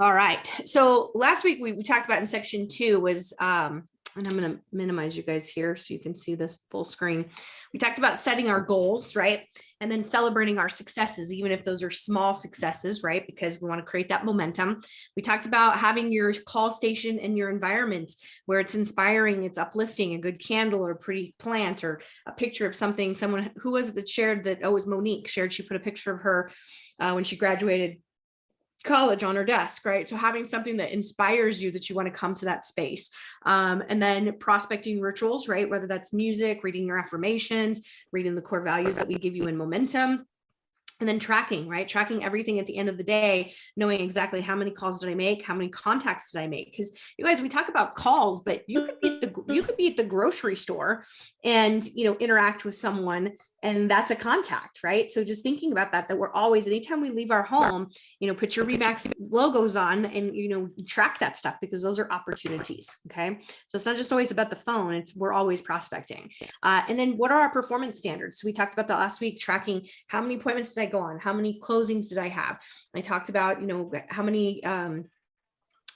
All right. So last week we talked about in section 2 was, and I'm going to minimize you guys here so you can see this full screen. We talked about setting our goals, right? And then celebrating our successes, even if those are small successes, right? Because we want to create that momentum. We talked about having your call station and your environment where it's inspiring, it's uplifting, a good candle or a pretty plant or a picture of something. Someone who was it that shared that? Oh, it was Monique shared. She put a picture of her when she graduated college on her desk, right? So having something that inspires you that you want to come to that space. And then prospecting rituals, right? Whether that's music, reading your affirmations, reading the core values that we give you in momentum. And then tracking, right? Tracking everything at the end of the day, knowing exactly how many calls did I make, how many contacts did I make? Because you guys, we talk about calls, but you could be at the grocery store and interact with someone, and that's a contact, right? So just thinking about that we're always, anytime we leave our home, put your Remax logos on and track that stuff, because those are opportunities. Okay, so it's not just always about the phone; we're always prospecting. And then what are our performance standards? So we talked about that last week, tracking how many appointments did I go on, how many closings did I have. I talked about how many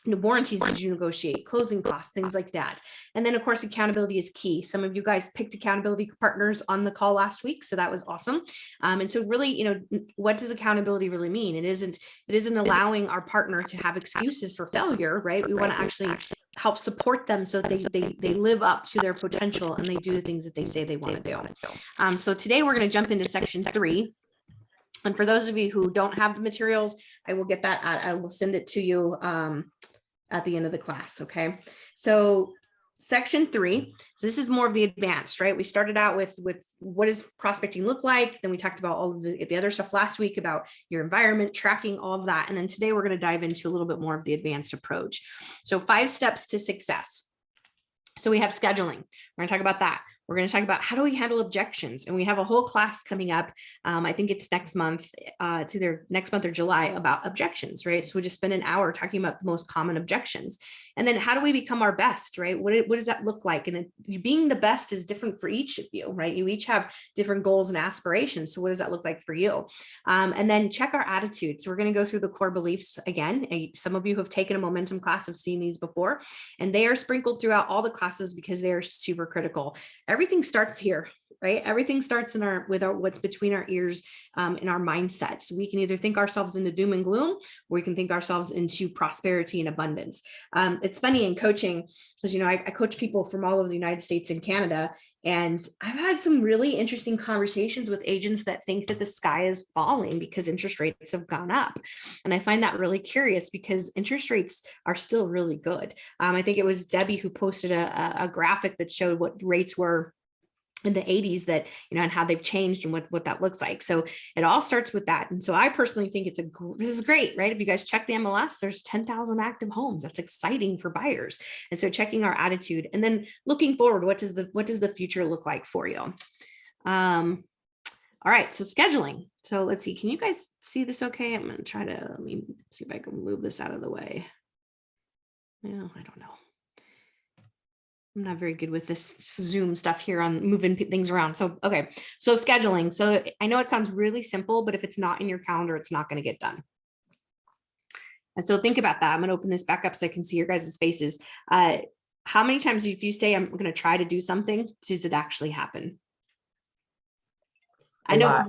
warranties did you negotiate, closing costs, things like that. And then of course, accountability is key. Some of you guys picked accountability partners on the call last week, so that was awesome. And so really, what does accountability really mean? It isn't allowing our partner to have excuses for failure, right? We want to actually help support them so that they live up to their potential and they do the things that they say they want to do. So today we're going to jump into section 3. And for those of you who don't have the materials, I will get that out. I will send it to you at the end of the class. Okay. So section 3, so this is more of the advanced, right? We started out with what does prospecting look like? Then we talked about all of the other stuff last week about your environment, tracking, all of that. And then today we're going to dive into a little bit more of the advanced approach. So 5 steps to success. So we have scheduling. We're going to talk about that. We're going to talk about how do we handle objections. And we have a whole class coming up. I think it's next month. It's either next month or July about objections, right? So we just spend an hour talking about the most common objections. And then how do we become our best, right? What does that look like? And being the best is different for each of you, right? You each have different goals and aspirations. So what does that look like for you? And then check our attitude. So we're going to go through the core beliefs again. Some of you have taken a momentum class, have seen these before, and they are sprinkled throughout all the classes because they are super critical. Everything starts here, right? Everything starts with what's between our ears, in our mindset. So we can either think ourselves into doom and gloom, or we can think ourselves into prosperity and abundance. It's funny in coaching, because I coach people from all over the United States and Canada, and I've had some really interesting conversations with agents that think that the sky is falling because interest rates have gone up. And I find that really curious because interest rates are still really good. I think it was Debbie who posted a graphic that showed what rates were in the 80s, that, and how they've changed and what that looks like. So it all starts with that. And so I personally think this is great, right? If you guys check the MLS, there's 10,000 active homes. That's exciting for buyers. And so checking our attitude and then looking forward, what does the future look like for you? All right. So scheduling. So let's see, can you guys see this? Okay. I'm going to let me see if I can move this out of the way. Yeah, I don't know. I'm not very good with this Zoom stuff here on moving things around. So, okay. So scheduling. So I know it sounds really simple, but if it's not in your calendar, it's not going to get done. And so think about that. I'm going to open this back up so I can see your guys' faces. How many times, if you say, I'm going to try to do something, does it actually happen? I know,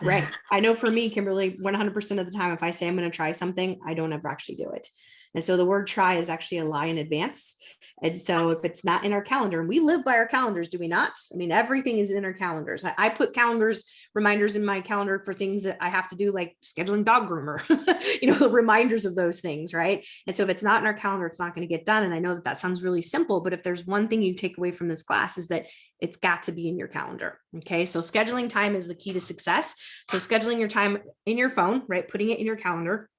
right. I know for me, Kimberly, 100% of the time, if I say I'm going to try something, I don't ever actually do it. And so the word try is actually a lie in advance. And so if it's not in our calendar, and we live by our calendars, do we not? I mean, everything is in our calendars. I put reminders in my calendar for things that I have to do, like scheduling dog groomer, reminders of those things, right? And so if it's not in our calendar, it's not going to get done. And I know that sounds really simple, but if there's one thing you take away from this class is that it's got to be in your calendar. Okay. So scheduling time is the key to success. So scheduling your time in your phone, right? Putting it in your calendar.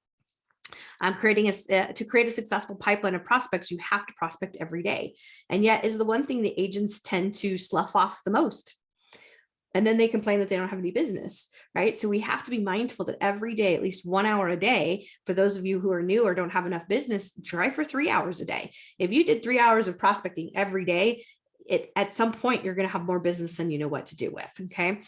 To create a successful pipeline of prospects, you have to prospect every day. And yet is the one thing the agents tend to slough off the most. And then they complain that they don't have any business, right? So we have to be mindful that every day, at least 1 hour a day, for those of you who are new or don't have enough business, try for 3 hours a day. If you did 3 hours of prospecting every day, at some point, you're going to have more business than you know what to do with. Okay.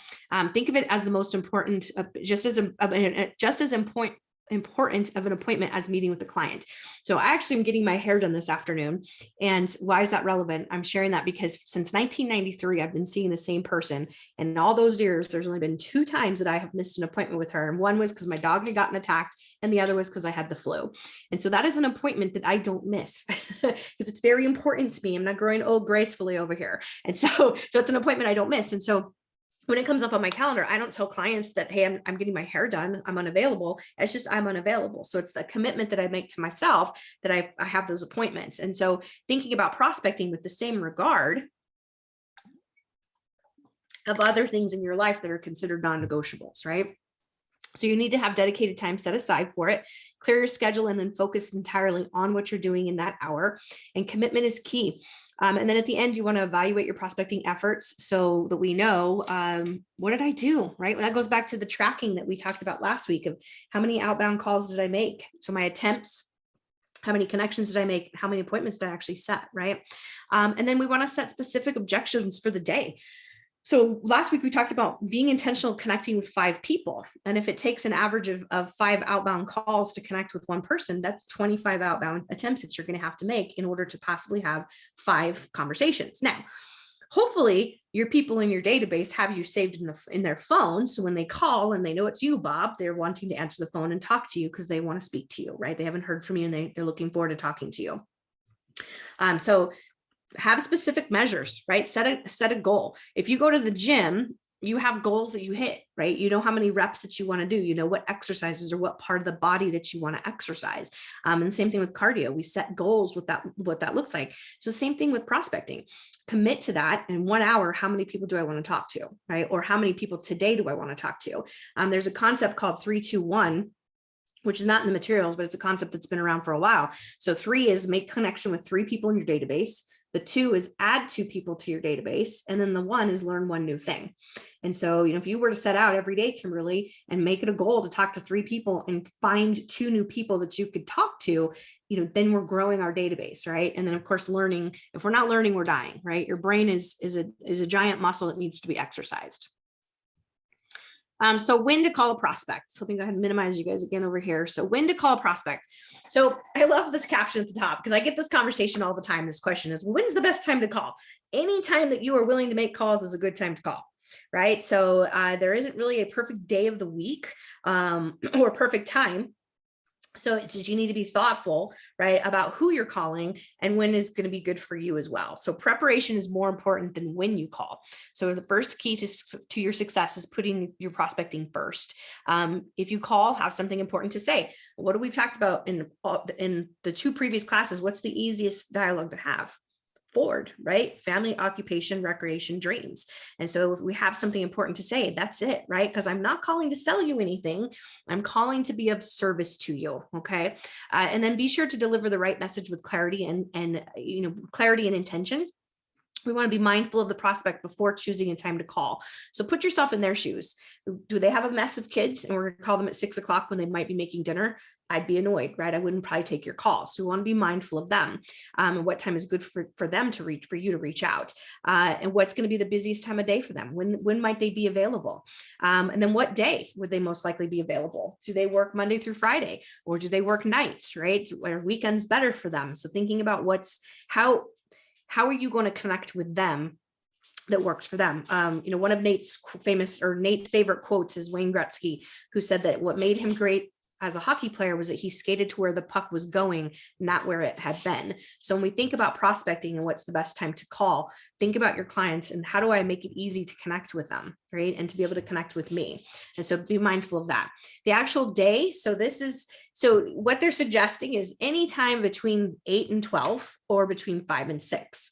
Think of it as the most important, just as important important of an appointment as meeting with the client. So I actually am getting my hair done this afternoon. And why is that relevant? I'm sharing that because since 1993, I've been seeing the same person. And in all those years, there's only been 2 times that I have missed an appointment with her. And one was because my dog had gotten attacked, and the other was because I had the flu. And so that is an appointment that I don't miss because it's very important to me. I'm not growing old gracefully over here. And so it's an appointment I don't miss. And so when it comes up on my calendar, I don't tell clients that, hey, I'm getting my hair done, I'm unavailable. It's just I'm unavailable. So it's a commitment that I make to myself that I have those appointments. And so thinking about prospecting with the same regard of other things in your life that are considered non-negotiables, right? So you need to have dedicated time set aside for it, clear your schedule, and then focus entirely on what you're doing in that hour. And commitment is key. And then at the end, you want to evaluate your prospecting efforts so that we know, what did I do, right? That goes back to the tracking that we talked about last week of how many outbound calls did I make? So my attempts, how many connections did I make? How many appointments did I actually set, right? And then we want to set specific objections for the day. So last week we talked about being intentional, connecting with 5 people. And if it takes an average of 5 outbound calls to connect with one person, that's 25 outbound attempts that you're going to have to make in order to possibly have 5 conversations. Now, hopefully your people in your database have you saved in their phone. So when they call and they know it's you, Bob, they're wanting to answer the phone and talk to you because they want to speak to you, right? They haven't heard from you and they're looking forward to talking to you. So have specific measures, right? Set a goal. If you go to the gym, you have goals that you hit, right? You know how many reps that you want to do, you know what exercises or what part of the body that you want to exercise. And same thing with cardio. We set goals with what that looks like. So same thing with prospecting. Commit to that. In 1 hour, how many people do I want to talk to, right? Or how many people today do I want to talk to? There's a concept called 3-2-1, which is not in the materials, but it's a concept that's been around for a while. So 3 is make connection with 3 people in your database. The 2 is add 2 people to your database. And then the 1 is learn 1 new thing. And so, if you were to set out every day, Kimberly, and make it a goal to talk to 3 people and find 2 new people that you could talk to, then we're growing our database, right? And then of course, learning, if we're not learning, we're dying, right? Your brain is a giant muscle that needs to be exercised. So when to call a prospect. So let me go ahead and minimize you guys again over here. So when to call a prospect. So I love this caption at the top because I get this conversation all the time. This question is, when's the best time to call? Any time that you are willing to make calls is a good time to call, right? So there isn't really a perfect day of the week or perfect time. So it's just, you need to be thoughtful, right, about who you're calling and when is going to be good for you as well. So preparation is more important than when you call. So the first key to your success is putting your prospecting first. If you call, have something important to say. What do we talked about in the 2 previous classes? What's the easiest dialogue to have? Forward, right? Family, occupation, recreation, dreams. And so if we have something important to say, that's it, right? Because I'm not calling to sell you anything. I'm calling to be of service to you. Okay. And then be sure to deliver the right message with clarity and clarity and intention. We want to be mindful of the prospect before choosing a time to call. So put yourself in their shoes. Do they have a mess of kids and we're going to call them at 6 o'clock when they might be making dinner? I'd be annoyed, right? I wouldn't probably take your call. So we want to be mindful of them and what time is good for them to reach, for you to reach out, and what's going to be the busiest time of day for them. When might they be available? And then what day would they most likely be available? Do they work Monday through Friday or do they work nights, right? Are weekends better for them? So thinking about how are you going to connect with them that works for them? One of Nate's favorite quotes is Wayne Gretzky, who said that what made him great as a hockey player was that he skated to where the puck was going, not where it had been. So when we think about prospecting and what's the best time to call, think about your clients and how do I make it easy to connect with them, right? And to be able to connect with me. And so be mindful of that. The actual day. So what they're suggesting is anytime between 8 and 12 or between 5 and 6.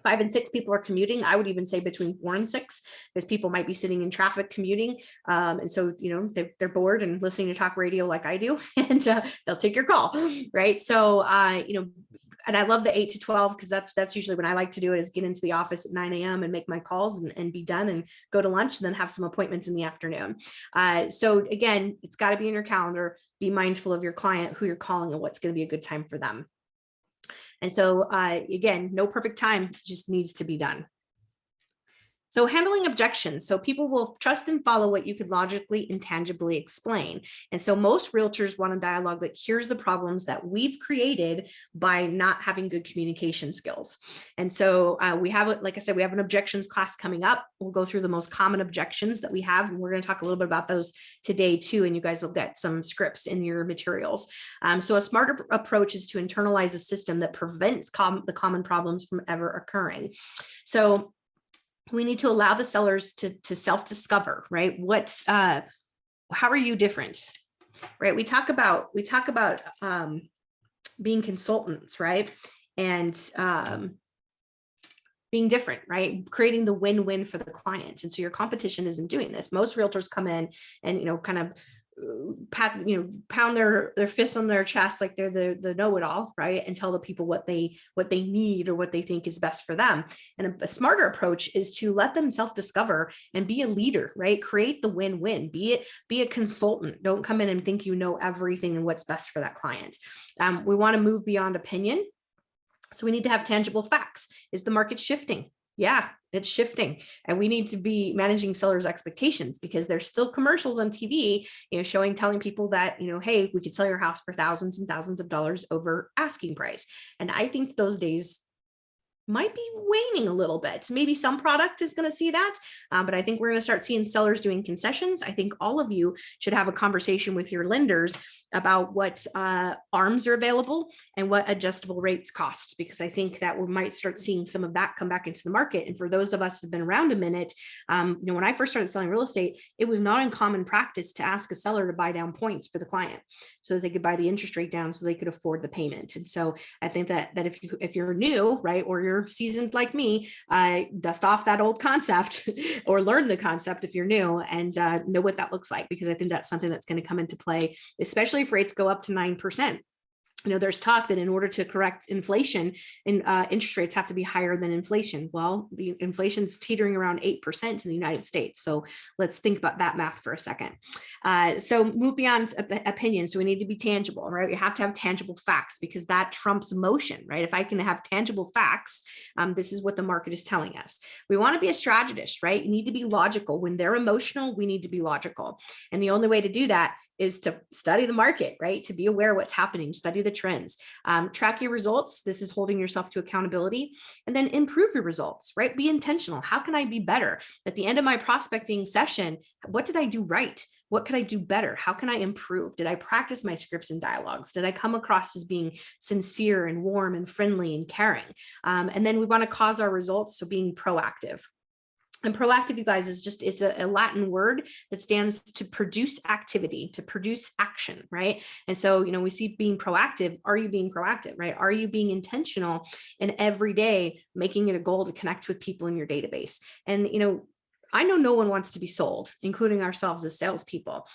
5 and 6 people are commuting. I would even say between 4 and 6, because people might be sitting in traffic commuting. And so, they're bored and listening to talk radio like I do, and they'll take your call, right? So, and I love the 8 to 12 because that's usually when I like to do it, is get into the office at 9 a.m. and make my calls and be done and go to lunch and then have some appointments in the afternoon. So again, it's got to be in your calendar. Be mindful of your client, who you're calling, and what's going to be a good time for them. And so again, no perfect time, just needs to be done. So handling objections. So people will trust and follow what you could logically and tangibly explain. And so most realtors want a dialogue that cures the problems that we've created by not having good communication skills. And so we have, like I said, we have an objections class coming up. We'll go through the most common objections that we have. And we're going to talk a little bit about those today too. And you guys will get some scripts in your materials. So a smarter approach is to internalize a system that prevents the common problems from ever occurring. So we need to allow the sellers to self-discover, right? How are you different, right? We talk about being consultants, right? And being different, right? Creating the win-win for the clients. And so your competition isn't doing this. Most realtors come in and, kind of pound their fists on their chest like they're the know-it-all, right? And tell the people what they need or what they think is best for them. And a smarter approach is to let them self-discover and be a leader, right? Create the win-win. Be a consultant. Don't come in and think you know everything and what's best for that client. We want to move beyond opinion. So we need to have tangible facts. Is the market shifting? Yeah, it's shifting. And we need to be managing sellers' expectations because there's still commercials on TV, telling people that, hey, we could sell your house for thousands and thousands of dollars over asking price. And I think those days might be waning a little bit. Maybe some product is going to see that, but I think we're going to start seeing sellers doing concessions. I think all of you should have a conversation with your lenders about what ARMs are available and what adjustable rates cost, because I think that we might start seeing some of that come back into the market. And for those of us who've been around a minute, when I first started selling real estate, it was not uncommon practice to ask a seller to buy down points for the client so that they could buy the interest rate down so they could afford the payment. And so I think that if you're new, right, or you're seasoned like me, dust off that old concept or learn the concept if you're new and know what that looks like, because I think that's something that's going to come into play, especially if rates go up to 9%. There's talk that in order to correct inflation, interest rates have to be higher than inflation. Well, the inflation's teetering around 8% in the United States. So let's think about that math for a second. So move beyond opinion. So we need to be tangible, right? We have to have tangible facts because that trumps emotion, right? If I can have tangible facts, this is what the market is telling us. We want to be a strategist, right? You need to be logical. When they're emotional, we need to be logical. And the only way to do that is to study the market, right? To be aware of what's happening, study the trends, track your results. This is holding yourself to accountability, and then improve your results, right? Be intentional. How can I be better? At the end of my prospecting session, what did I do right? What could I do better? How can I improve? Did I practice my scripts and dialogues? Did I come across as being sincere and warm and friendly and caring? And then we want to cause our results. So being proactive. And proactive, you guys, it's a Latin word that stands to produce activity, to produce action, right? And so, we see being proactive. Are you being proactive, right? Are you being intentional and every day making it a goal to connect with people in your database? And, I know no one wants to be sold, including ourselves as salespeople,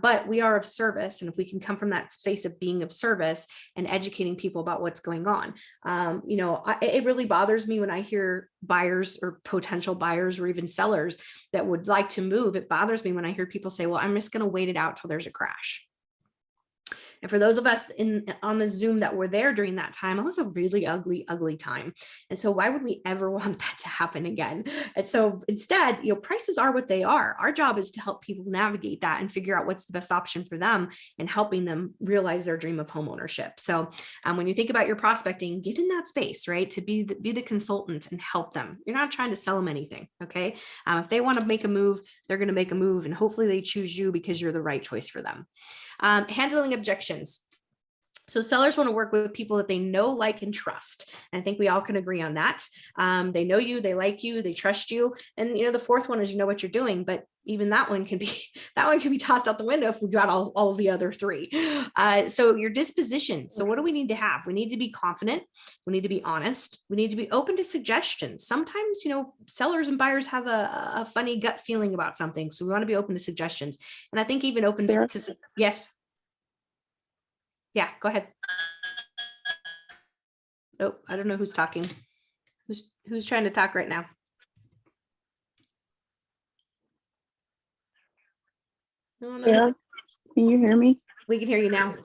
but we are of service. And if we can come from that space of being of service and educating people about what's going on, it really bothers me when I hear buyers or potential buyers or even sellers that would like to move. It bothers me when I hear people say, well, I'm just going to wait it out till there's a crash. And for those of us on the Zoom that were there during that time, it was a really ugly, ugly time. And so why would we ever want that to happen again? And so instead, prices are what they are. Our job is to help people navigate that and figure out what's the best option for them and helping them realize their dream of home ownership. So when you think about your prospecting, get in that space, right? To be the consultant and help them. You're not trying to sell them anything. Okay. If they want to make a move, they're going to make a move, and hopefully they choose you because you're the right choice for them. Handling objections. So sellers want to work with people that they know, like, and trust. And I think we all can agree on that. They know you, they like you, they trust you. And the fourth one is what you're doing, but even that one can be tossed out the window if we got all of the other three. So your disposition. So what do we need to have? We need to be confident. We need to be honest. We need to be open to suggestions. Sometimes, sellers and buyers have a funny gut feeling about something. So we want to be open to suggestions. And I think even open to yes. Yeah, go ahead. Nope, I don't know who's talking. Who's trying to talk right now? No. Yeah. Can you hear me? We can hear you now.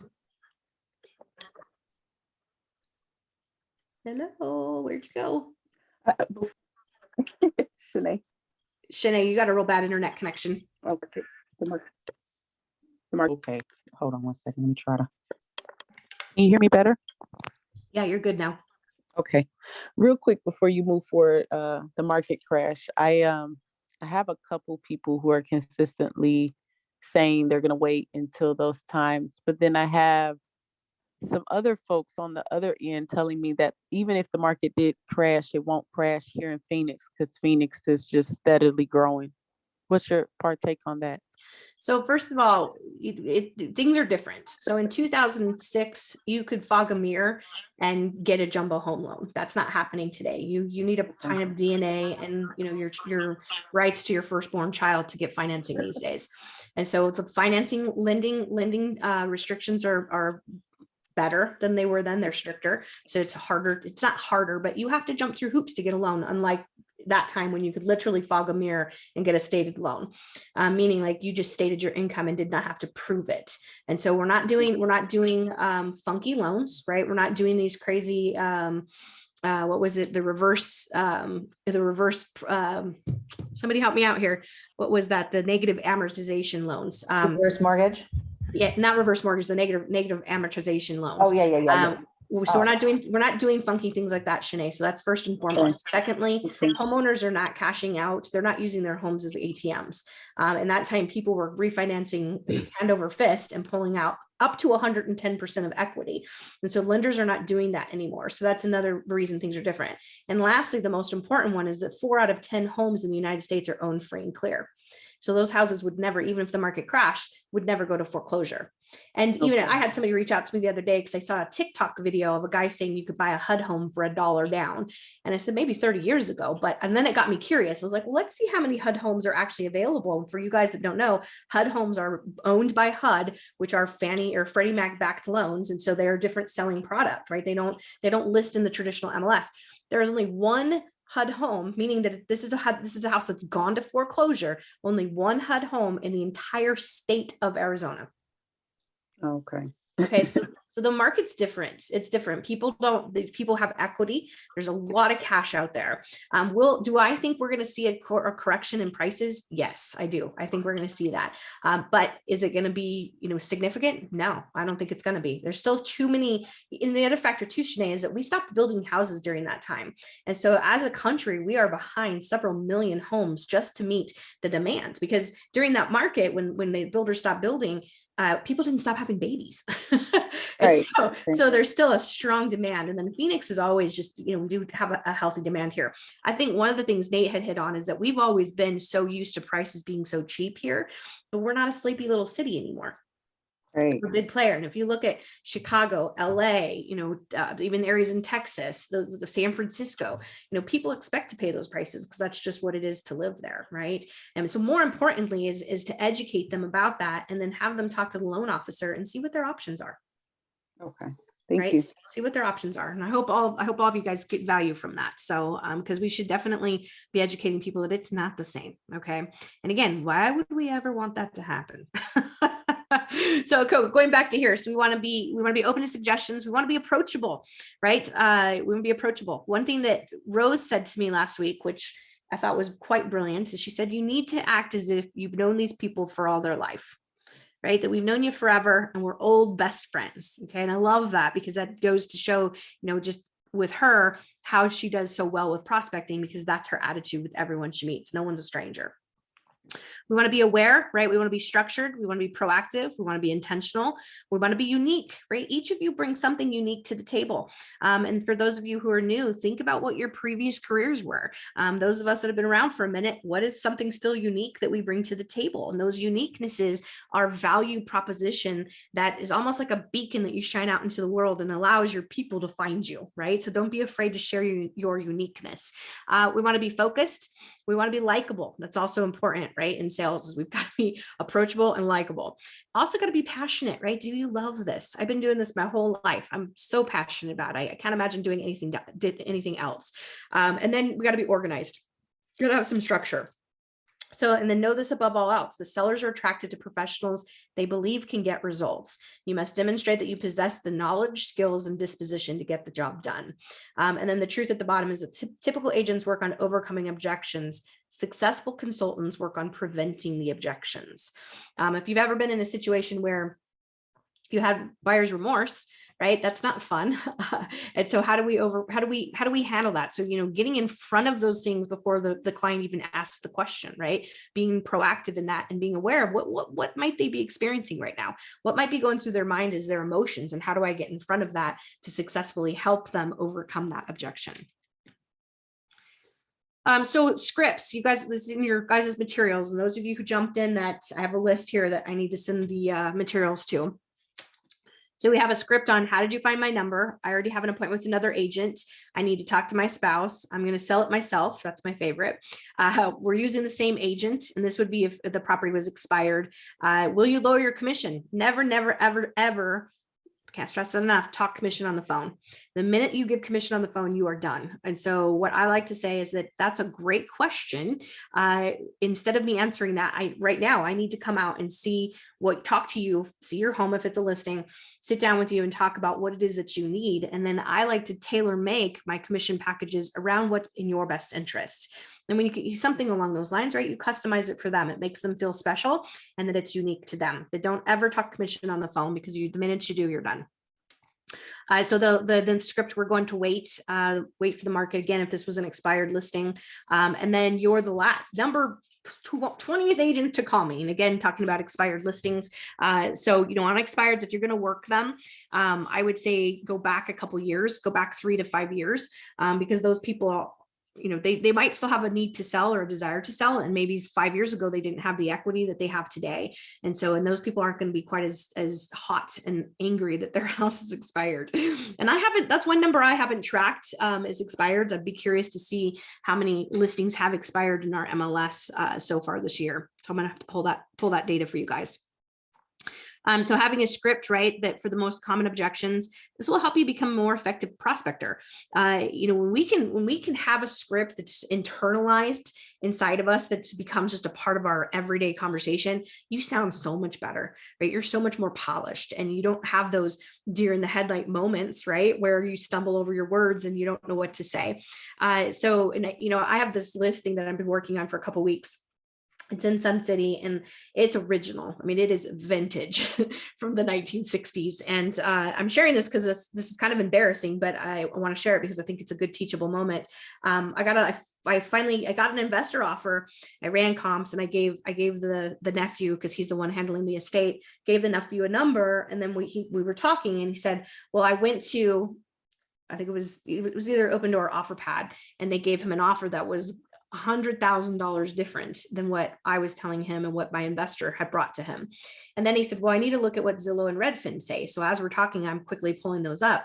Hello, where'd you go? Should I? Shanae, you got a real bad internet connection. Okay. Okay, hold on one second. Let me try to. Can you hear me better? Yeah, you're good now. Okay, real quick before you move forward, the market crash. I have a couple people who are consistently saying they're gonna wait until those times, but then I have some other folks on the other end telling me that even if the market did crash, it won't crash here in Phoenix because Phoenix is just steadily growing. What's your partake on that? So first of all, things are different. So in 2006, you could fog a mirror and get a jumbo home loan. That's not happening today. You need a pint of DNA and your rights to your firstborn child to get financing these days. And so the financing lending restrictions are better than they were then. They're stricter. So it's harder. It's not harder, but you have to jump through hoops to get a loan, unlike that time when you could literally fog a mirror and get a stated loan, meaning like you just stated your income and did not have to prove it. And so we're not doing funky loans, right? We're not doing these crazy what was it? The reverse, somebody help me out here. What was that? The negative amortization loans. Reverse mortgage. Yeah, not reverse mortgage, the negative amortization loans. Oh, yeah. So we're not doing funky things like that, Shanae. So that's first and foremost. Secondly, homeowners are not cashing out. They're not using their homes as ATMs. In that time, people were refinancing hand over fist and pulling out up to 110% of equity. And so lenders are not doing that anymore. So that's another reason things are different. And lastly, the most important one is that 4 out of 10 homes in the United States are owned free and clear. So those houses would never, even if the market crashed, would never go to foreclosure. And even I had somebody reach out to me the other day because I saw a TikTok video of a guy saying you could buy a HUD home for $1 down. And I said, maybe 30 years ago, and then it got me curious. I was like, well, let's see how many HUD homes are actually available. And for you guys that don't know, HUD homes are owned by HUD, which are Fannie or Freddie Mac backed loans. And so they're a different selling product, right? They don't list in the traditional MLS. There is only one HUD home, meaning that this is a house that's gone to foreclosure, only one HUD home in the entire state of Arizona. Okay. Okay, so the market's different. It's different. People have equity. There's a lot of cash out there. Do I think we're going to see a correction in prices? Yes, I do. I think we're going to see that. But is it going to be, significant? No, I don't think it's going to be. There's still too many. And the other factor too, Shanae, is that we stopped building houses during that time. And so as a country, we are behind several million homes just to meet the demands, because during that market, when the builders stopped building, people didn't stop having babies. Right. So there's still a strong demand. And then Phoenix is always just, do have a healthy demand here. I think one of the things Nate had hit on is that we've always been so used to prices being so cheap here, but we're not a sleepy little city anymore. Right. We're a big player. And if you look at Chicago, LA, even areas in Texas, the San Francisco, people expect to pay those prices because that's just what it is to live there. Right. And so more importantly is to educate them about that and then have them talk to the loan officer and see what their options are. Okay. Thank you. See what their options are. And I hope all of you guys get value from that. So, because we should definitely be educating people that it's not the same. Okay. And again, why would we ever want that to happen? So going back to here. So we want to be open to suggestions. We want to be approachable, right? We want to be approachable. One thing that Rose said to me last week, which I thought was quite brilliant, is she said, you need to act as if you've known these people for all their life. Right? That we've known you forever and we're old best friends. Okay. And I love that because that goes to show, just with her, how she does so well with prospecting, because that's her attitude with everyone she meets. No one's a stranger. We want to be aware, right? We want to be structured. We want to be proactive. We want to be intentional. We want to be unique, right? Each of you brings something unique to the table. And for those of you who are new, think about what your previous careers were. Those of us that have been around for a minute, what is something still unique that we bring to the table? And those uniquenesses are value proposition that is almost like a beacon that you shine out into the world and allows your people to find you, right? So don't be afraid to share your uniqueness. We want to be focused. We want to be likable. That's also important, right? In sales, is we've got to be approachable and likable. Also got to be passionate, right? Do you love this? I've been doing this my whole life. I'm so passionate about it. I can't imagine doing anything else. And then we got to be organized. You got to have some structure. So, and then know this above all else, the sellers are attracted to professionals they believe can get results. You must demonstrate that you possess the knowledge, skills, and disposition to get the job done. And then the truth at the bottom is that typical agents work on overcoming objections. Successful consultants work on preventing the objections. If you've ever been in a situation where you had buyer's remorse, right? That's not fun. And so how do we handle that? So, getting in front of those things before the client even asks the question, right? Being proactive in that and being aware of what might they be experiencing right now? What might be going through their mind is their emotions, and how do I get in front of that to successfully help them overcome that objection? So scripts, you guys, this is in your guys' materials, and those of you who jumped in, that I have a list here that I need to send the materials to. So we have a script on how did you find my number? I already have an appointment with another agent. I need to talk to my spouse. I'm going to sell it myself. That's my favorite. We're using the same agent, and this would be if the property was expired. Will you lower your commission? Never, never, ever, ever. Can't stress that enough. Talk commission on the phone. The minute you give commission on the phone, you are done. And so what I like to say is that that's a great question. Instead of me answering that, right now, I need to come out and talk to you, see your home if it's a listing, sit down with you and talk about what it is that you need. And then I like to tailor make my commission packages around what's in your best interest. And when you can use something along those lines, right, you customize it for them. It makes them feel special and that it's unique to them. But don't ever talk commission on the phone, because the minute you do, you're done. So the script, we're going to wait for the market again if this was an expired listing, and then you're the number 20th agent to call me. And again, talking about expired listings. So on expireds, if you're going to work them, I would say go back a couple years, go back 3 to 5 years, because those people, they might still have a need to sell or a desire to sell. And maybe 5 years ago, they didn't have the equity that they have today. And those people aren't going to be quite as hot and angry that their house is expired. And that's one number I haven't tracked, is expired. I'd be curious to see how many listings have expired in our MLS so far this year. So I'm going to have to pull that data for you guys. So having a script, right, that for the most common objections, this will help you become a more effective prospector. When we can have a script that's internalized inside of us, that becomes just a part of our everyday conversation, you sound so much better, right? You're so much more polished, and you don't have those deer in the headlight moments, right, where you stumble over your words and you don't know what to say. I have this listing that I've been working on for a couple of weeks. It's in Sun City, and it's original. I mean, it is vintage from the 1960s. And I'm sharing this because this is kind of embarrassing, but I want to share it because I think it's a good teachable moment. I got an investor offer. I ran comps, and I gave the nephew, because he's the one handling the estate, gave the nephew a number. And then we were talking, and he said, well, I went to, I think it was either Open Door or OfferPad, and they gave him an offer that was $100,000 different than what I was telling him and what my investor had brought to him. And then he said, well, I need to look at what Zillow and Redfin say. So as we're talking, I'm quickly pulling those up.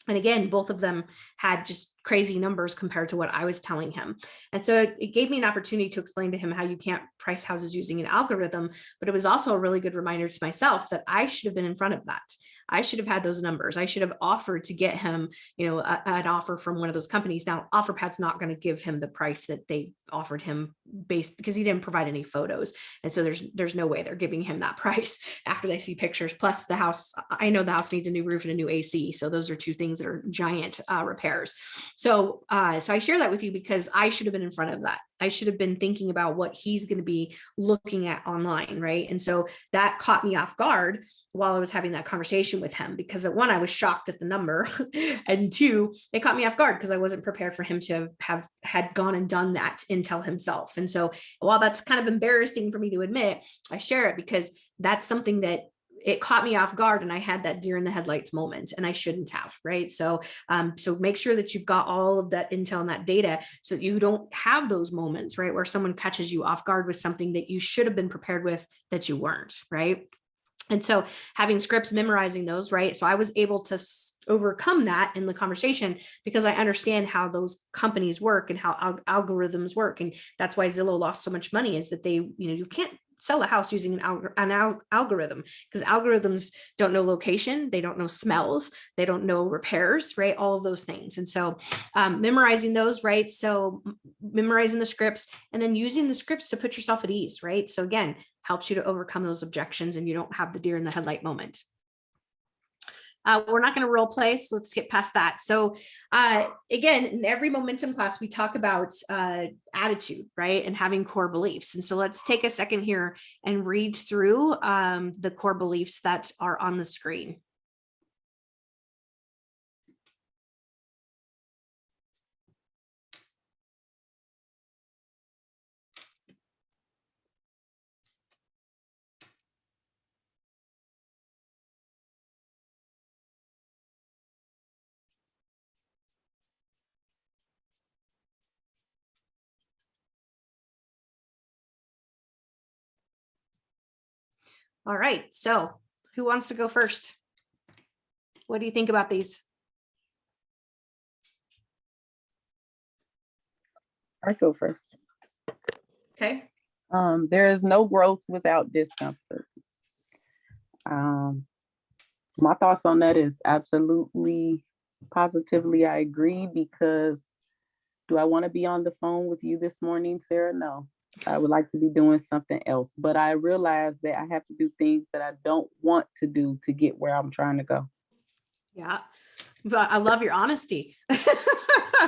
And again, both of them had just crazy numbers compared to what I was telling him. And so it gave me an opportunity to explain to him how you can't price houses using an algorithm, but it was also a really good reminder to myself that I should have been in front of that. I should have had those numbers. I should have offered to get him, an offer from one of those companies. Now, OfferPad's not going to give him the price that they offered him because he didn't provide any photos. And so there's no way they're giving him that price after they see pictures. Plus the house, I know the house needs a new roof and a new AC. So those are two things that are giant repairs. So I share that with you because I should have been in front of that. I should have been thinking about what he's going to be looking at online, right? And so that caught me off guard while I was having that conversation with him, because at one, I was shocked at the number, and two, it caught me off guard because I wasn't prepared for him to have had gone and done that intel himself. And so while that's kind of embarrassing for me to admit, I share it because that's something that it caught me off guard, and I had that deer in the headlights moment, and I shouldn't have, right? So make sure that you've got all of that intel and that data so that you don't have those moments, right, where someone catches you off guard with something that you should have been prepared with that you weren't, right? And so having scripts, memorizing those, right? So I was able to overcome that in the conversation because I understand how those companies work and how algorithms work. And that's why Zillow lost so much money, is that they, you can't sell a house using an algorithm, because algorithms don't know location, they don't know smells, they don't know repairs, right? All of those things. And so memorizing those, right? So memorizing the scripts and then using the scripts to put yourself at ease, right? So again, helps you to overcome those objections and you don't have the deer in the headlight moment. We're not going to role play, so let's get past that. So again, in every momentum class, we talk about attitude, right? And having core beliefs. And so let's take a second here and read through the core beliefs that are on the screen. All right, so who wants to go first? What do you think about these? I go first. Okay. There is no growth without discomfort. My thoughts on that is absolutely, positively, I agree, because do I want to be on the phone with you this morning, Sarah? No. I would like to be doing something else, but I realize that I have to do things that I don't want to do to get where I'm trying to go. Yeah, but I love your honesty. Not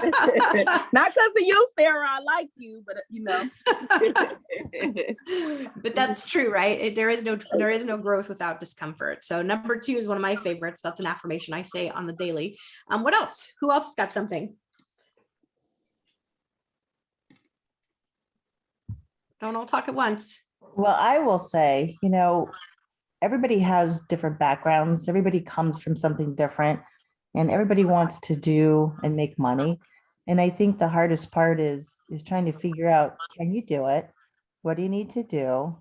because of you, Sarah. I like you, but you know. But that's true, right? There is no growth without discomfort. So number 2 is one of my favorites. That's an affirmation I say on the daily. What else? Who else has got something? Don't all talk at once. Well, I will say, everybody has different backgrounds. Everybody comes from something different and everybody wants to do and make money. And I think the hardest part is trying to figure out, can you do it? What do you need to do?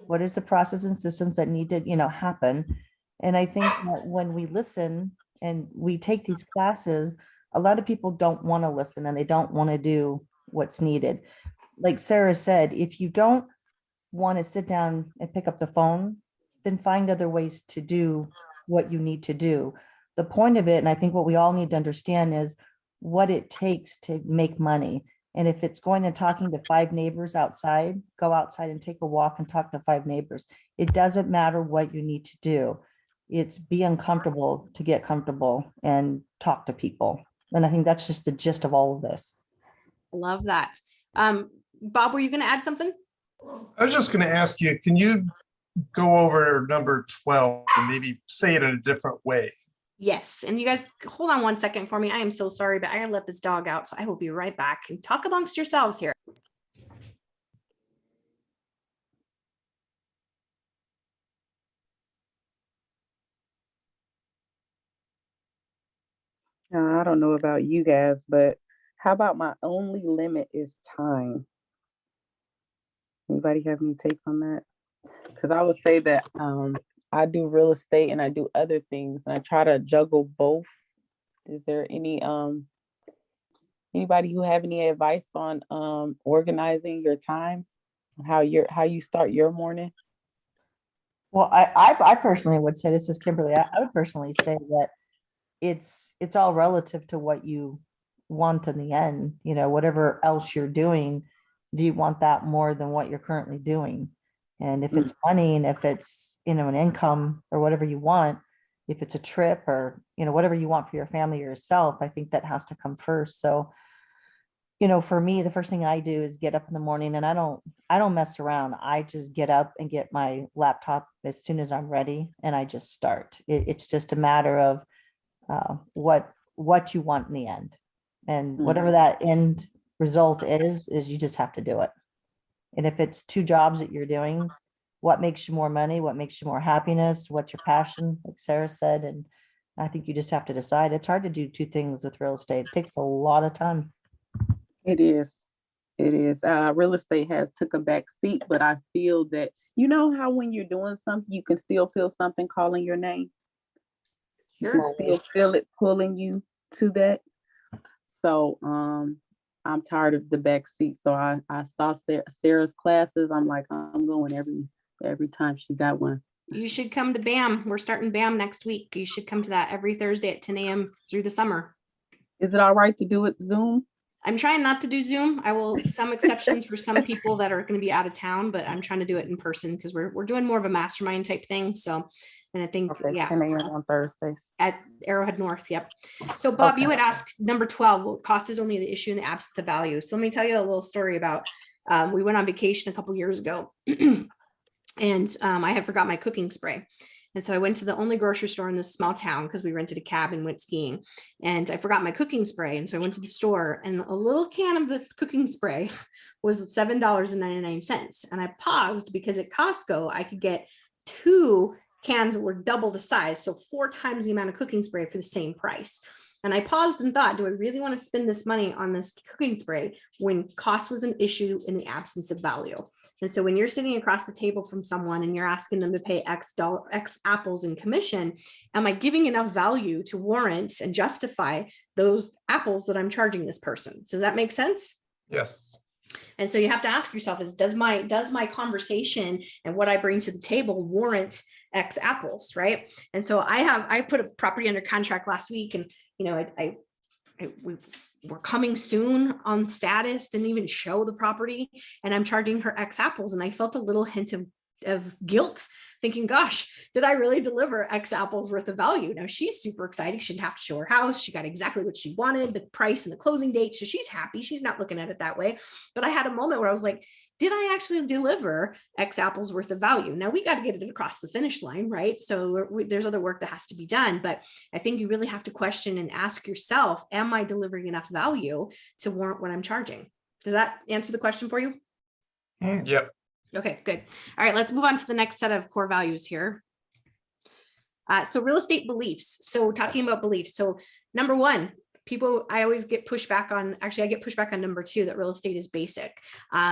What is the process and systems that need to, happen? And I think that when we listen and we take these classes, a lot of people don't want to listen and they don't want to do what's needed. Like Sarah said, if you don't want to sit down and pick up the phone, then find other ways to do what you need to do. The point of it, and I think what we all need to understand, is what it takes to make money. And if it's going and talking to 5 neighbors outside, go outside and take a walk and talk to 5 neighbors. It doesn't matter what you need to do. It's be uncomfortable to get comfortable and talk to people. And I think that's just the gist of all of this. Love that. Bob, were you going to add something? I was just going to ask you, can you go over number 12 and maybe say it in a different way? Yes. And you guys hold on one second for me. I am so sorry, but I gotta let this dog out. So I will be right back and talk amongst yourselves here. I don't know about you guys, but how about my only limit is time? Anybody have any take on that? Because I would say that I do real estate and I do other things and I try to juggle both. Is there any anybody who have any advice on organizing your time, how you start your morning? Well, I personally would say, this is Kimberly, I would personally say that it's all relative to what you want in the end. Whatever else you're doing, do you want that more than what you're currently doing? And if it's money, and if it's an income or whatever you want, if it's a trip or whatever you want for your family or yourself, I think that has to come first. So for me, the first thing I do is get up in the morning, and I don't mess around. I just get up and get my laptop as soon as I'm ready, and I just start. It's just a matter of what you want in the end, and whatever that end result is you just have to do it. And if it's 2 jobs that you're doing, what makes you more money, what makes you more happiness, what's your passion, like Sarah said. And I think you just have to decide. It's hard to do 2 things with real estate. It takes a lot of time. It is. Real estate has took a back seat, but I feel that, how when you're doing something, you can still feel something calling your name. Sure. You can still feel it pulling you to that. So I'm tired of the back seat. So I saw Sarah's classes. I'm like, I'm going every time she got one. You should come to BAM. We're starting BAM next week. You should come to that every Thursday at 10 a.m. through the summer. Is it all right to do it Zoom? I'm trying not to do Zoom. I will, some exceptions for some people that are going to be out of town, but I'm trying to do it in person because we're doing more of a mastermind type thing. So, and I think, Okay, yeah, 10 a.m. on Thursdays. at Arrowhead North. Yep. So Bob, Okay. you had asked number 12, well, cost is only the issue in the absence of value. So let me tell you a little story about, we went on vacation a couple years ago and I had forgot my cooking spray. And so I went to the only grocery store in this small town because we rented a cab and went skiing. And I forgot my cooking spray. And so I went to the store and a little can of the cooking spray was $7.99. And I paused because at Costco, I could get 2 cans that were double the size. So 4 times the amount of cooking spray for the same price. And I paused and thought, do I really want to spend this money on this cooking spray when cost was an issue in the absence of value? And so when you're sitting across the table from someone and you're asking them to pay X apples in commission, am I giving enough value to warrant and justify those apples that I'm charging this person? Does that make sense? Yes. And so you have to ask yourself is, does my conversation and what I bring to the table warrant X apples, right? And so I put a property under contract last week and, you know, we're coming soon on status, didn't even show the property and I'm charging her X apples. And I felt a little hint of guilt thinking, gosh, did I really deliver X apples worth of value? Now she's super excited. She didn't have to show her house. She got exactly what she wanted, the price and the closing date. So she's happy. She's not looking at it that way. But I had a moment where I was like, did I actually deliver X apples worth of value? Now we got to get it across the finish line, right? So there's other work that has to be done, but I think you really have to question and ask yourself, am I delivering enough value to warrant what I'm charging? Does that answer the question for you? Yep. Okay, good. All right, let's move on to the next set of core values here. So real estate beliefs. So talking about beliefs. So number 1, people, I always get pushback on, actually I get pushback on number 2, that real estate is basic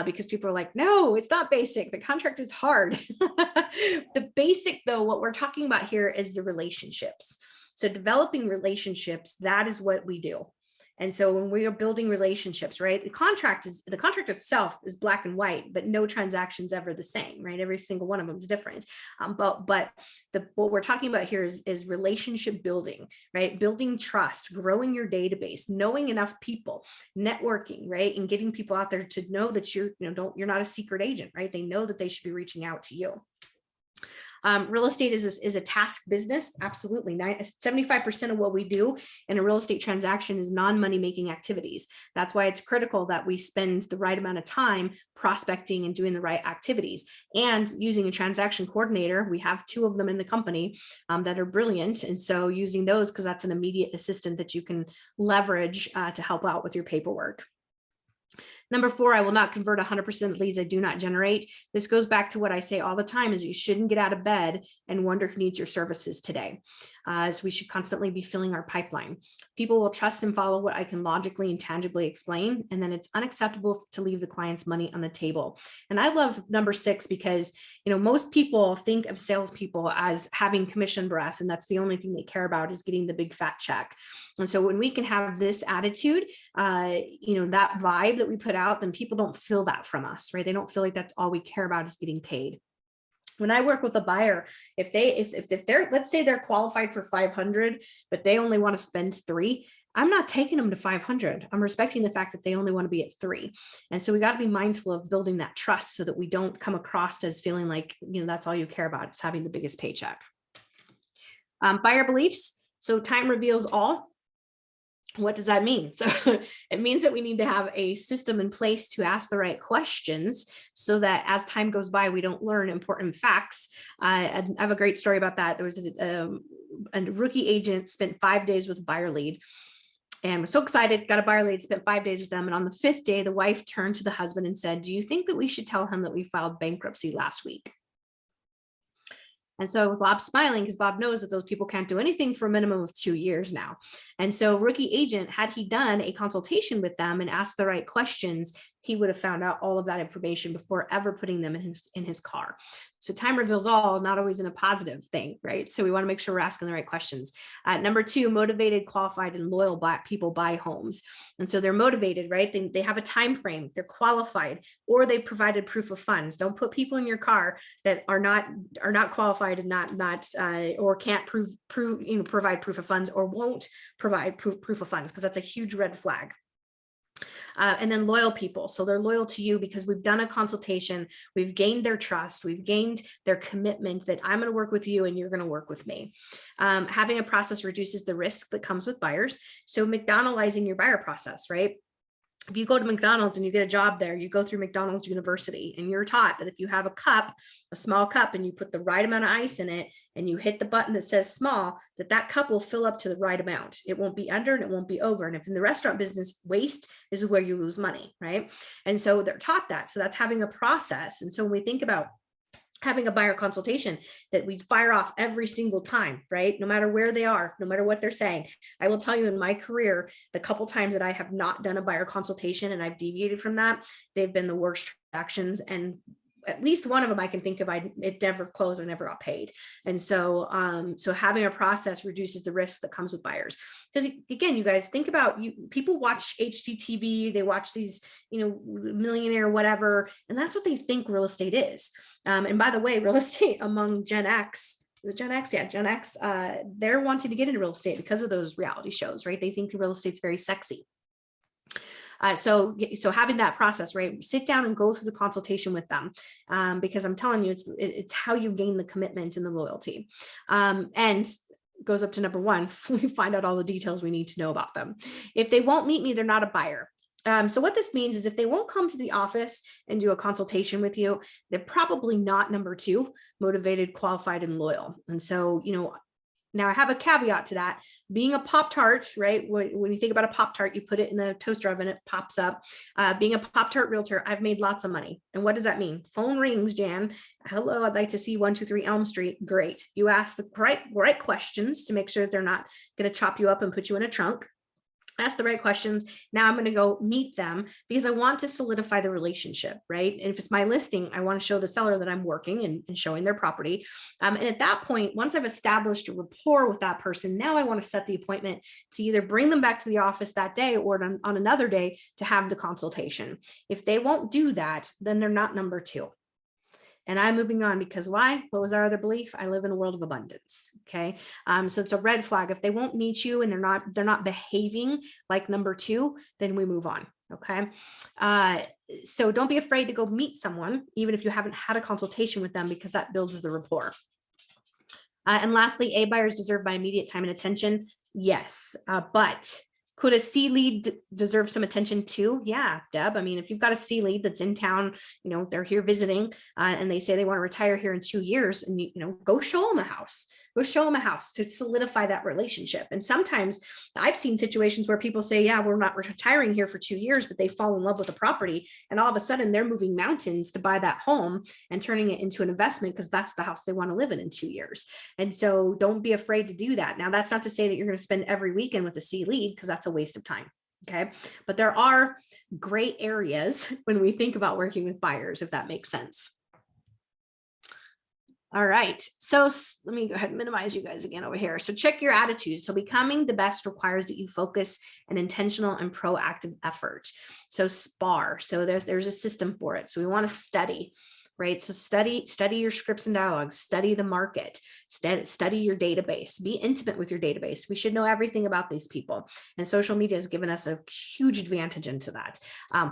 because people are like, no, it's not basic. The contract is hard. The basic though, what we're talking about here is the relationships. So developing relationships, that is what we do. And so when we are building relationships, right, the contract itself is black and white, but no transaction's ever the same, right? Every single one of them is different. But what we're talking about here is relationship building, right? Building trust, growing your database, knowing enough people, networking, right? And getting people out there to know that you're not a secret agent, right? They know that they should be reaching out to you. Real estate is a task business. Absolutely. 75% of what we do in a real estate transaction is non-money making activities. That's why it's critical that we spend the right amount of time prospecting and doing the right activities and using a transaction coordinator. We have 2 of them in the company that are brilliant. And so using those, because that's an immediate assistant that you can leverage to help out with your paperwork. Number 4, I will not convert 100% of leads I do not generate. This goes back to what I say all the time is you shouldn't get out of bed and wonder who needs your services today. So we should constantly be filling our pipeline. People will trust and follow what I can logically and tangibly explain. And then it's unacceptable to leave the client's money on the table. And I love number 6 because, most people think of salespeople as having commission breath. And that's the only thing they care about is getting the big fat check. And so when we can have this attitude, that vibe that we put out, then people don't feel that from us, right? They don't feel like that's all we care about is getting paid. When I work with a buyer, if they're, let's say they're qualified for 500, but they only want to spend 3, I'm not taking them to 500. I'm respecting the fact that they only want to be at 3. And so we got to be mindful of building that trust so that we don't come across as feeling like, that's all you care about. It's having the biggest paycheck. Buyer beliefs. So time reveals all. What does that mean? So it means that we need to have a system in place to ask the right questions so that as time goes by, we don't learn important facts. I have a great story about that. There was a rookie agent spent 5 days with a buyer lead and was so excited, got a buyer lead, spent 5 days with them. And on the 5th day, the wife turned to the husband and said, do you think that we should tell him that we filed bankruptcy last week? And so Bob's smiling because Bob knows that those people can't do anything for a minimum of 2 years now. And so rookie agent, had he done a consultation with them and asked the right questions, he would have found out all of that information before ever putting them in his car. So time reveals all, not always in a positive thing, right? So we want to make sure we're asking the right questions. Number 2, motivated, qualified, and loyal people buy homes. And so they're motivated, right? They have a time frame, they're qualified, or they provided proof of funds. Don't put people in your car that are not qualified and not or can't provide proof of funds, or won't provide proof of funds, because that's a huge red flag. And then loyal people. So they're loyal to you because we've done a consultation, we've gained their trust, we've gained their commitment that I'm going to work with you and you're going to work with me. Having a process reduces the risk that comes with buyers. So McDonaldizing your buyer process, right? If you go to McDonald's and you get a job there, you go through McDonald's University, and you're taught that if you have a cup, a small cup, and you put the right amount of ice in it, and you hit the button that says small, that cup will fill up to the right amount. It won't be under and it won't be over. And if in the restaurant business, waste is where you lose money, right? And so they're taught that. So that's having a process. And so when we think about having a buyer consultation that we fire off every single time, right? No matter where they are, no matter what they're saying. I will tell you, in my career, the couple times that I have not done a buyer consultation and I've deviated from that, they've been the worst transactions. And at least one of them I can think of, it never closed, I never got paid. And so, so having a process reduces the risk that comes with buyers. Because again, you guys think about, people watch HGTV, they watch these, millionaire, whatever, and that's what they think real estate is. And by the way, real estate among Gen X, they're wanting to get into real estate because of those reality shows, right? They think real estate's very sexy. So having that process, right? Sit down and go through the consultation with them, because I'm telling you, it's how you gain the commitment and the loyalty. And goes up to number 1, we find out all the details we need to know about them. If they won't meet me, they're not a buyer. So what this means is if they won't come to the office and do a consultation with you, they're probably not number 2, motivated, qualified, and loyal. And so, now I have a caveat to that. Being a Pop-Tart, right? When you think about a Pop-Tart, you put it in the toaster oven, it pops up. Being a Pop-Tart realtor, I've made lots of money. And what does that mean? Phone rings, Jan. Hello, I'd like to see 123 Elm Street. Great. You ask the right questions to make sure that they're not going to chop you up and put you in a trunk. Ask the right questions. Now I'm going to go meet them because I want to solidify the relationship, right? And if it's my listing, I want to show the seller that I'm working and showing their property. And at that point, once I've established a rapport with that person, now I want to set the appointment to either bring them back to the office that day or on another day to have the consultation. If they won't do that, then they're not number 2. And I'm moving on because why? What was our other belief? I live in a world of abundance. Okay. So it's a red flag. If they won't meet you and they're not behaving like number 2, then we move on. Okay. So don't be afraid to go meet someone, even if you haven't had a consultation with them, because that builds the rapport. And lastly, A buyers deserve my immediate time and attention. Yes. But could a C lead deserve some attention too? Yeah, Deb. I mean, if you've got a C lead that's in town, they're here visiting, and they say they want to retire here in 2 years, and go show them a house. Go show them a house to solidify that relationship. And sometimes I've seen situations where people say, yeah, we're not retiring here for 2 years, but they fall in love with the property. And all of a sudden they're moving mountains to buy that home and turning it into an investment because that's the house they want to live in 2 years. And so don't be afraid to do that. Now, that's not to say that you're going to spend every weekend with a C lead, because that's a waste of time. Okay. But there are great areas when we think about working with buyers, if that makes sense. All right. So let me go ahead and minimize you guys again over here. So check your attitude. So becoming the best requires that you focus an intentional and proactive effort. So SPAR. So there's a system for it. So we want to study. Right. So study your scripts and dialogues, study the market, study your database, be intimate with your database. We should know everything about these people. And social media has given us a huge advantage into that.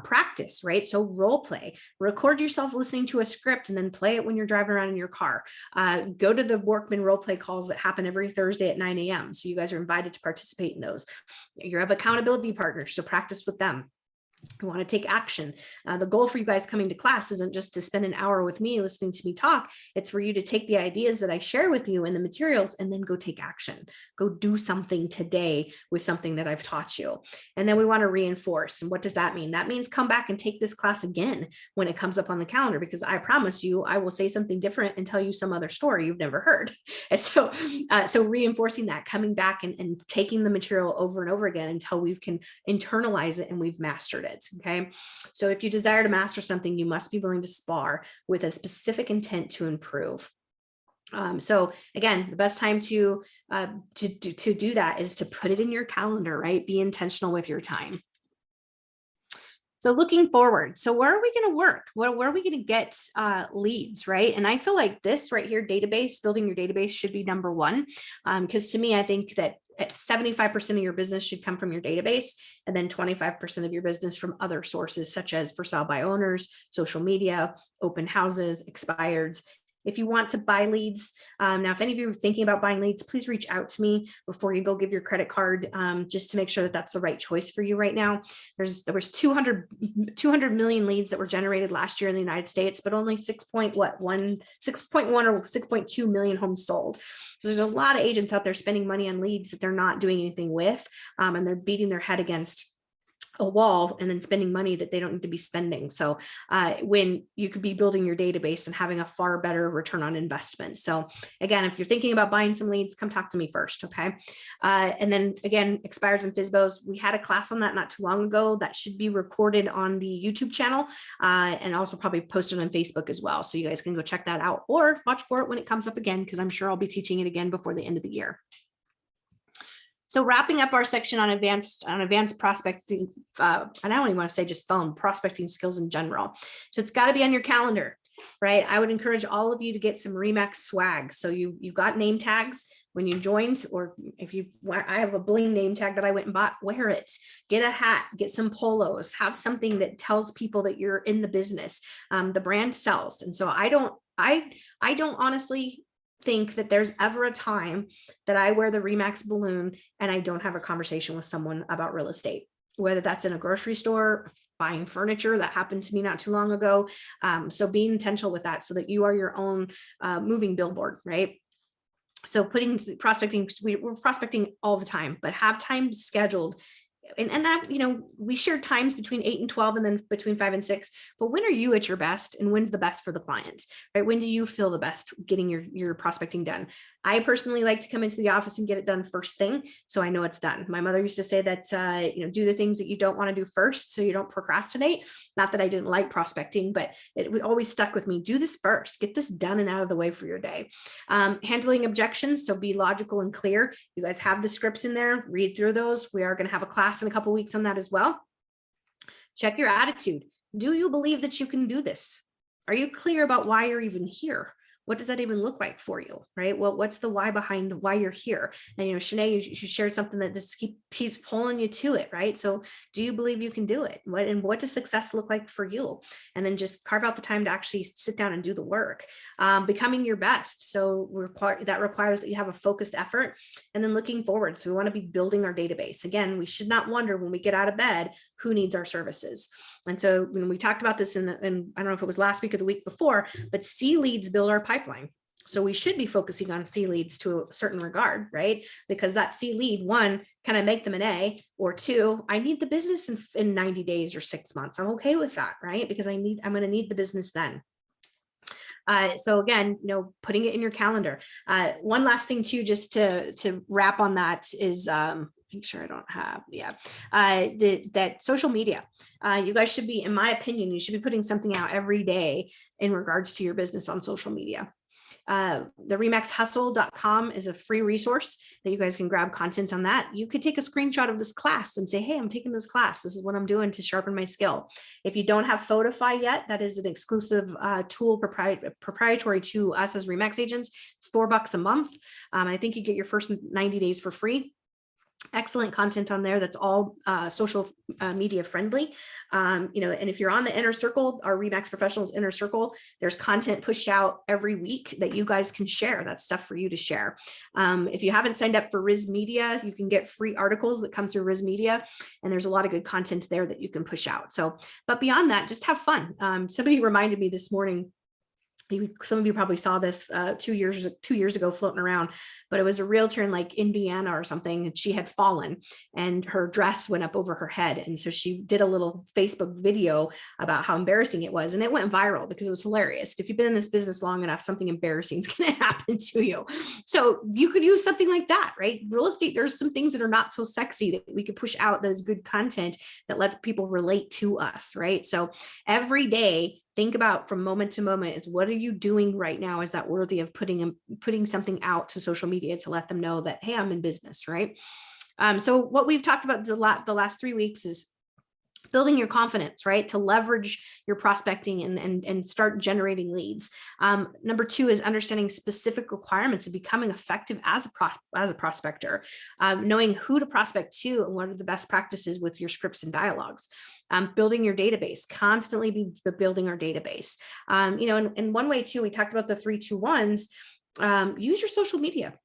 Practice, right? So role play, record yourself listening to a script and then play it when you're driving around in your car. Go to the Workman role play calls that happen every Thursday at 9 a.m. So you guys are invited to participate in those. You have accountability partners, so practice with them. You want to take action. The goal for you guys coming to class isn't just to spend an hour with me listening to me talk. It's for you to take the ideas that I share with you and the materials and then go take action. Go do something today with something that I've taught you. And then we want to reinforce. And what does that mean? That means come back and take this class again when it comes up on the calendar, because I promise you, I will say something different and tell you some other story you've never heard. And so reinforcing that, coming back and taking the material over and over again until we can internalize it and we've mastered mastered it. Okay. So if you desire to master something, you must be willing to spar with a specific intent to improve. So again, the best time to do that is to put it in your calendar, right? Be intentional with your time. So looking forward, so where are we going to work? Where are we going to get leads, right? And I feel like this right here, database, building your database should be number one. Because to me, I think that 75% of your business should come from your database, and then 25% of your business from other sources, such as for sale by owners, social media, open houses, expireds. If you want to buy leads, now, if any of you are thinking about buying leads, please reach out to me before you go give your credit card, just to make sure that that's the right choice for you right now. There was 200 million leads that were generated last year in the United States, but only 6.1 or 6.2 million homes sold. So there's a lot of agents out there spending money on leads that they're not doing anything with, and they're beating their head against a wall and then spending money that they don't need to be spending. So when you could be building your database and having a far better return on investment. So again, if you're thinking about buying some leads, come talk to me first. Okay. And then again, expires and FSBOs. We had a class on that not too long ago that should be recorded on the YouTube channel, and also probably posted on Facebook as well. So you guys can go check that out or watch for it when it comes up again, because I'm sure I'll be teaching it again before the end of the year. So wrapping up our section on advanced prospecting, and I don't even want to say just phone prospecting skills in general. So it's got to be on your calendar, right? I would encourage all of you to get some RE/MAX swag. So you got name tags when you joined, or if you, I have a bling name tag that I went and bought, wear it, get a hat, get some polos, have something that tells people that you're in the business. The brand sells. And so I don't honestly think that there's ever a time that I wear the RE/MAX balloon and I don't have a conversation with someone about real estate, whether that's in a grocery store, buying furniture. That happened to me not too long ago. So being intentional with that so that you are your own moving billboard, right? So prospecting, we're prospecting all the time, but have time scheduled. And that, we share times between 8 and 12 and then between 5 and 6, but when are you at your best and when's the best for the client, right? When do you feel the best getting your prospecting done? I personally like to come into the office and get it done first thing, so I know it's done. My mother used to say that, do the things that you don't want to do first so you don't procrastinate. Not that I didn't like prospecting, but it always stuck with me. Do this first, get this done and out of the way for your day. Handling objections, so be logical and clear. You guys have the scripts in there, read through those. We are going to have a class in a couple weeks on that as well. Check your attitude. Do you believe that you can do this? Are you clear about why you're even here? What does that even look like for you, right? Well, what's the why behind why you're here? And, Shanae, you shared something that this keeps pulling you to it, right? So do you believe you can do it? What does success look like for you? And then just carve out the time to actually sit down and do the work. Becoming your best. So that requires that you have a focused effort, and then looking forward. So we want to be building our database. Again, we should not wonder when we get out of bed, who needs our services. And so when we talked about this in I don't know if it was last week or the week before, but C leads build our pipeline. So we should be focusing on C leads to a certain regard, right? Because that C lead, one, can I make them an A? Or two, I need the business in 90 days or 6 months. I'm okay with that, right? Because I'm going to need the business then. So again, putting it in your calendar. One last thing too, just to wrap on that is, make sure I don't have, that social media. You guys should be, in my opinion, you should be putting something out every day in regards to your business on social media. The remaxhustle.com is a free resource that you guys can grab content on that. You could take a screenshot of this class and say, hey, I'm taking this class. This is what I'm doing to sharpen my skill. If you don't have Photify yet, that is an exclusive tool proprietary to us as RE/MAX agents. It's $4 a month. I think you get your first 90 days for free. Excellent content on there that's all social media friendly. And if you're on the inner circle, our RE/MAX professionals inner circle, there's content pushed out every week that you guys can share. That's stuff for you to share. If you haven't signed up for Riz Media, you can get free articles that come through Riz Media, and there's a lot of good content there that you can push out. So, but beyond that, just have fun. Somebody reminded me this morning. Some of you probably saw this 2 years ago floating around, but it was a realtor in like Indiana or something, and she had fallen and her dress went up over her head. And so she did a little Facebook video about how embarrassing it was, and it went viral because it was hilarious. If you've been in this business long enough, something embarrassing is going to happen to you. So you could use something like that, right? Real estate, there's some things that are not so sexy that we could push out that is good content that lets people relate to us, right? So every day, think about from moment to moment is what are you doing right now? Is that worthy of putting something out to social media to let them know that, hey, I'm in business, right? So what we've talked about the last 3 weeks is building your confidence, right? To leverage your prospecting and start generating leads. Number 2 is understanding specific requirements of becoming effective as a prospector, knowing who to prospect to and what are the best practices with your scripts and dialogues. Building your database, constantly be building our database. And one way too, we talked about the 3-2-1s, use your social media.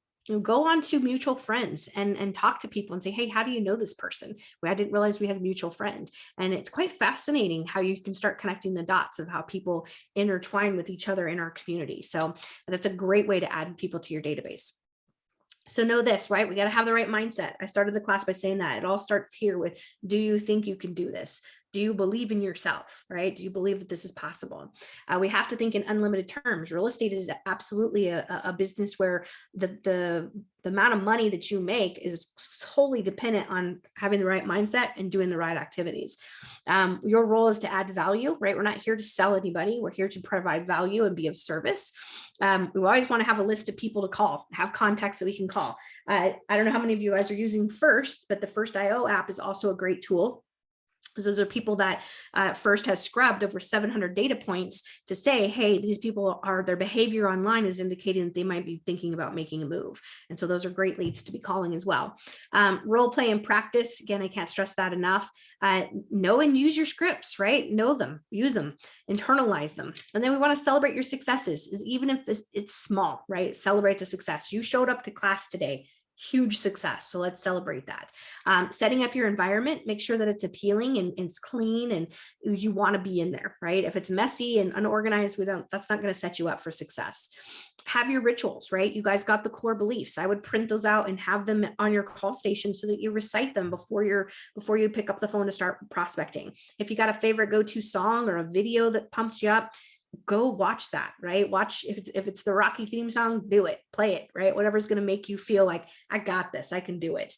Go on to mutual friends and talk to people and say, hey, how do you know this person? Well, I didn't realize we had a mutual friend. And it's quite fascinating how you can start connecting the dots of how people intertwine with each other in our community. So that's a great way to add people to your database. So know this, right? We got to have the right mindset. I started the class by saying that it all starts here with, do you think you can do this? Do you believe in yourself, right? Do you believe that this is possible? We have to think in unlimited terms. Real estate is absolutely a business where the amount of money that you make is solely dependent on having the right mindset and doing the right activities. Your role is to add value, right? We're not here to sell anybody. We're here to provide value and be of service. We always want to have a list of people to call, have contacts that we can call. I don't know how many of you guys are using First, but the First.io app is also a great tool. So those are people that First has scrubbed over 700 data points to say, hey, these people their behavior online is indicating that they might be thinking about making a move. And so those are great leads to be calling as well. Role play and practice. Again, I can't stress that enough. Know and use your scripts, right? Know them, use them, internalize them. And then we want to celebrate your successes, even if it's small, right? Celebrate the success. You showed up to class today. Huge success. So let's celebrate that. Setting up your environment, make sure that it's appealing and it's clean and you want to be in there, right? If it's messy and unorganized, that's not going to set you up for success. Have your rituals, right? You guys got the core beliefs. I would print those out and have them on your call station so that you recite them before you pick up the phone to start prospecting. If you got a favorite go-to song or a video that pumps you up, go watch that, right? Watch if it's the Rocky theme song, do it, play it, right? Whatever's going to make you feel like I got this, I can do it.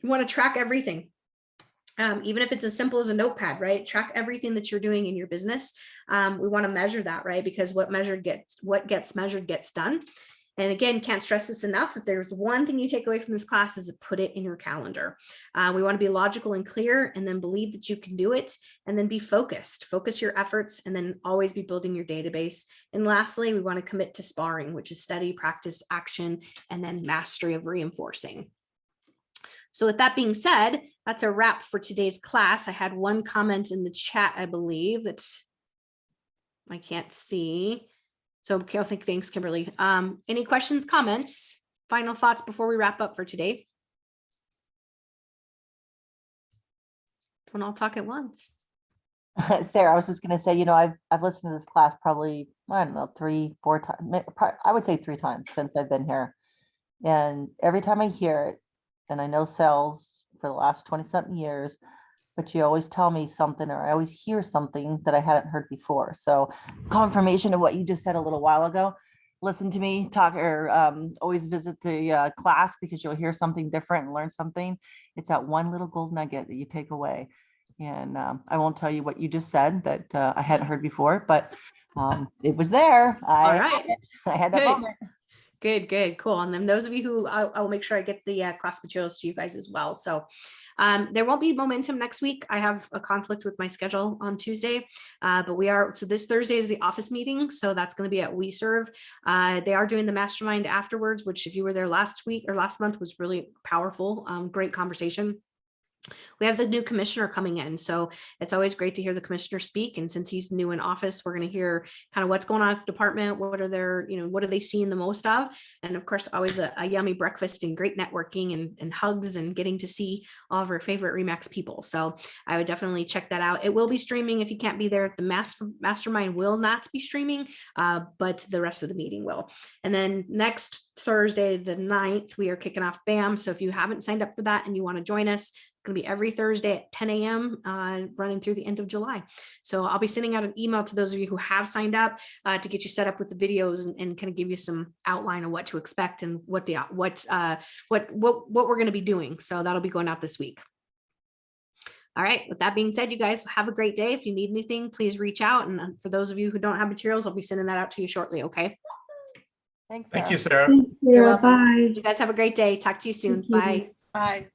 You want to track everything. Even if it's as simple as a notepad, right? Track everything that you're doing in your business. We want to measure that, right? Because what gets measured gets done. And again, can't stress this enough. If there's one thing you take away from this class is to put it in your calendar. We want to be logical and clear and then believe that you can do it and then be focused. Focus your efforts and then always be building your database. And lastly, we want to commit to sparring, which is study, practice, action, and then mastery of reinforcing. So with that being said, that's a wrap for today's class. I had one comment in the chat, I believe, that I can't see. So thanks, Kimberly. Any questions, comments, final thoughts before we wrap up for today? Don't all talk at once. Sarah, I was just going to say, I've listened to this class probably, I don't know, 3-4 times. I would say 3 times since I've been here. And every time I hear it, and I know sales for the last 20-something years, but you always tell me something, or I always hear something that I hadn't heard before. So confirmation of what you just said a little while ago. Listen to me talk, or always visit the class, because you'll hear something different and learn something. It's that one little gold nugget that you take away. And I won't tell you what you just said that I hadn't heard before, but it was there. All right. I had that moment. Good, cool. And then those of you who I'll make sure I get the class materials to you guys as well. So there won't be momentum next week. I have a conflict with my schedule on Tuesday, but so this Thursday is the office meeting. So that's going to be at We Serve. They are doing the mastermind afterwards, which if you were there last week or last month was really powerful. Great conversation. We have the new commissioner coming in, so it's always great to hear the commissioner speak. And since he's new in office, we're going to hear kind of what's going on at the department. What are they seeing the most of? And of course, always a yummy breakfast and great networking and hugs and getting to see all of our favorite RE/MAX people. So I would definitely check that out. It will be streaming if you can't be there. The mastermind will not be streaming, but the rest of the meeting will. And then next Thursday, the 9th, we are kicking off BAM. So if you haven't signed up for that and you want to join us, it's going to be every Thursday at 10 a.m. Running through the end of July. So I'll be sending out an email to those of you who have signed up to get you set up with the videos and kind of give you some outline of what to expect and what we're going to be doing. So that'll be going out this week. All right. With that being said, you guys have a great day. If you need anything, please reach out. And for those of you who don't have materials, I'll be sending that out to you shortly. Okay. Thanks. Thank you, Sarah. Sarah. You're welcome. Bye. You guys have a great day. Talk to you soon. Thank you. Bye. Bye.